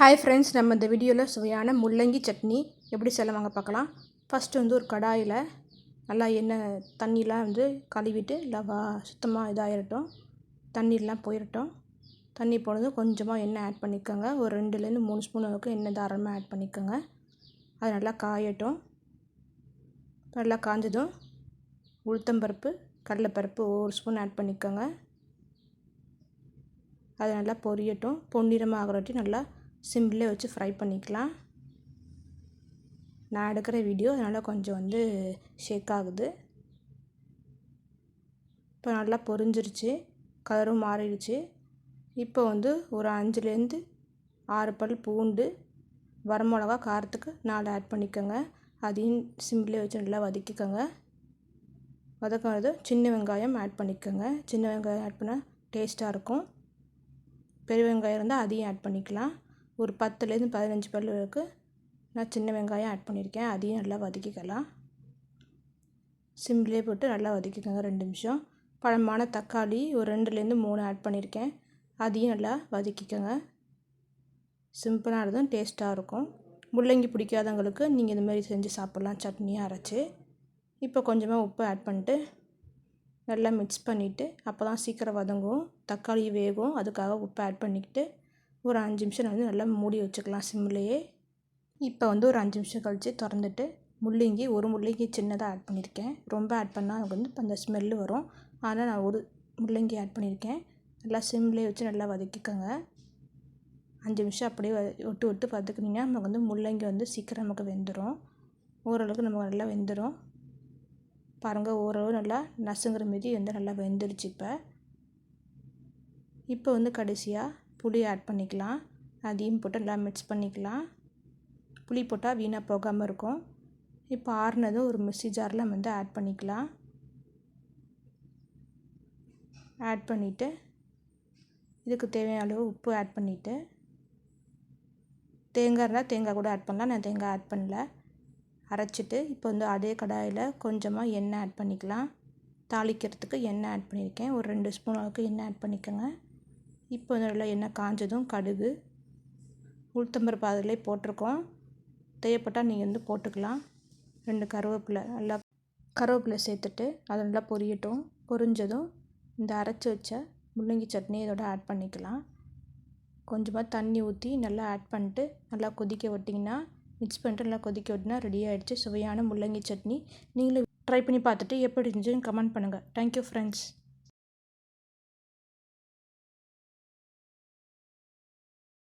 Hi friends, நம்ம இந்த வீடியோவில் சுவையான முள்ளங்கி சட்னி எப்படி செய்யலாம் பார்க்கலாம். ஃபஸ்ட்டு ஒரு கடாயில் நல்லா எண்ணெய் தண்ணிலாம் கழுவிட்டு நல்லா சுத்தமாக இதாகிடட்டும். தண்ணியெலாம் போயிடட்டும். தண்ணி போனதும் கொஞ்சமாக எண்ணெய் ஆட் பண்ணிக்கோங்க. ஒரு 2லேருந்து 3 ஸ்பூன் அளவுக்கு எண்ணெய் தாராளமாக ஆட் பண்ணிக்கோங்க. அது நல்லா காயட்டும். நல்லா காஞ்சதும் உளுத்தம்பருப்பு, கடலைப்பருப்பு 1 ஸ்பூன் ஆட் பண்ணிக்கோங்க. அது நல்லா பொரியட்டும். பொன்னிறமாக ஆகிறட்டி நல்லா சிம்லேயே வச்சு ஃப்ரை பண்ணிக்கலாம். நான் எடுக்கிற வீடியோ அதனால் கொஞ்சம் ஷேக் ஆகுது. இப்போ நல்லா பொரிஞ்சிருச்சு, கலரும் மாறிடுச்சு. இப்போ ஒரு 5லேருந்து 6 பல் பூண்டு, வரமிளகா காரத்துக்கு 4 ஆட் பண்ணிக்கோங்க. அதையும் சிம்லேயே வச்சு நல்லா வதக்கிக்கோங்க. வதக்கிறது சின்ன வெங்காயம் ஆட் பண்ணிக்கோங்க. சின்ன வெங்காயம் ஆட் பண்ணால் டேஸ்ட்டாக இருக்கும். பெரிய வெங்காயம் இருந்தால் அதையும் ஆட் பண்ணிக்கலாம். ஒரு 10லேருந்து 15 பல் வரைக்கும் நான் சின்ன வெங்காயம் ஆட் பண்ணியிருக்கேன். அதையும் நல்லா வதக்கிக்கலாம். சிம்லேயே போட்டு நல்லா வதக்கிக்கோங்க 2 நிமிஷம். பழமான தக்காளி ஒரு 2லேருந்து 3 ஆட் பண்ணியிருக்கேன். அதையும் நல்லா வதக்கிக்கோங்க. சிம்பிளாக இருக்கும், டேஸ்ட்டாக இருக்கும். முள்ளங்கி பிடிக்காதவங்களுக்கு நீங்கள் இதுமாரி செஞ்சு சாப்பிட்லாம், சட்னியாக அரைச்சி. இப்போ கொஞ்சமாக உப்பு ஆட் பண்ணிட்டு நல்லா மிக்ஸ் பண்ணிவிட்டு, அப்போ தான் சீக்கிரம் வதங்கும், தக்காளி வேகும். அதுக்காக உப்பு ஆட் பண்ணிக்கிட்டு ஒரு 5 நிமிஷம் நல்லா மூடி வச்சுக்கலாம் சிம்லேயே. இப்போ ஒரு 5 நிமிஷம் கழித்து திறந்துட்டு முள்ளங்கி ஒரு முள்ளங்கி சின்னதாக ஆட் பண்ணியிருக்கேன். ரொம்ப ஆட் பண்ணால் எனக்கு அந்த ஸ்மெல்லு வரும். அதனால் நான் ஒரு முள்ளங்கி ஆட் பண்ணியிருக்கேன். நல்லா சிம்லேயே வச்சு நல்லா வதக்கிக்கோங்க. 5 நிமிஷம் அப்படியே விட்டு விட்டு வதக்குனிங்கன்னா நமக்கு முள்ளங்கி சீக்கிரம் நமக்கு வெந்துடும். ஓரளவுக்கு நமக்கு நல்லா வெந்துடும். பாருங்கள், ஓரளவு நல்லா நசுங்கிற மாரி நல்லா வெந்துடுச்சு. இப்போ கடைசியாக புளி ஆட் பண்ணிக்கலாம். அதையும் போட்டு நல்லா மிக்ஸ் பண்ணிக்கலாம். புளி போட்டால் வீணாக போகாமல் இருக்கும். இப்போ ஆறுனதும் ஒரு மிக்ஸி ஜாரில் ஆட் பண்ணிக்கலாம். ஆட் பண்ணிவிட்டு இதுக்கு தேவையான அளவு உப்பு ஆட் பண்ணிவிட்டு, தேங்காய் இருந்தால் தேங்காய் கூட ஆட் பண்ணலாம். நான் தேங்காய் ஆட் பண்ணல. அரைச்சிட்டு இப்போ அதே கடாயில் கொஞ்சமாக எண்ணெய் ஆட் பண்ணிக்கலாம். தாளிக்கிறதுக்கு எண்ணெய் ஆட் பண்ணியிருக்கேன். ஒரு 2 ஸ்பூன் அளவுக்கு எண்ணெய் ஆட் பண்ணிக்கோங்க. இப்போ நல்லா எண்ணெய் காஞ்சதும் கடுகு, உளுத்தம்பருப்பு அதிலே போட்டிருக்கோம். தேவைப்பட்டால் நீங்கள் போட்டுக்கலாம். 2 கருவேப்பிலை, நல்லா கருவேப்பிலை சேர்த்துட்டு அதை நல்லா பொரியட்டும். பொரிஞ்சதும் இந்த அரைச்சி வச்ச முள்ளங்கி சட்னி இதோட ஆட் பண்ணிக்கலாம். கொஞ்சமாக தண்ணி ஊற்றி நல்லா ஆட் பண்ணிட்டு நல்லா கொதிக்க விட்டிங்கன்னா, மிக்ஸ் பண்ணிட்டு நல்லா கொதிக்க விட்டினா ரெடி ஆகிடுச்சு சுவையான முள்ளங்கி சட்னி. நீங்களும் ட்ரை பண்ணி பார்த்துட்டு எப்படி இருந்துச்சுன்னு கமெண்ட் பண்ணுங்கள். Thank you friends.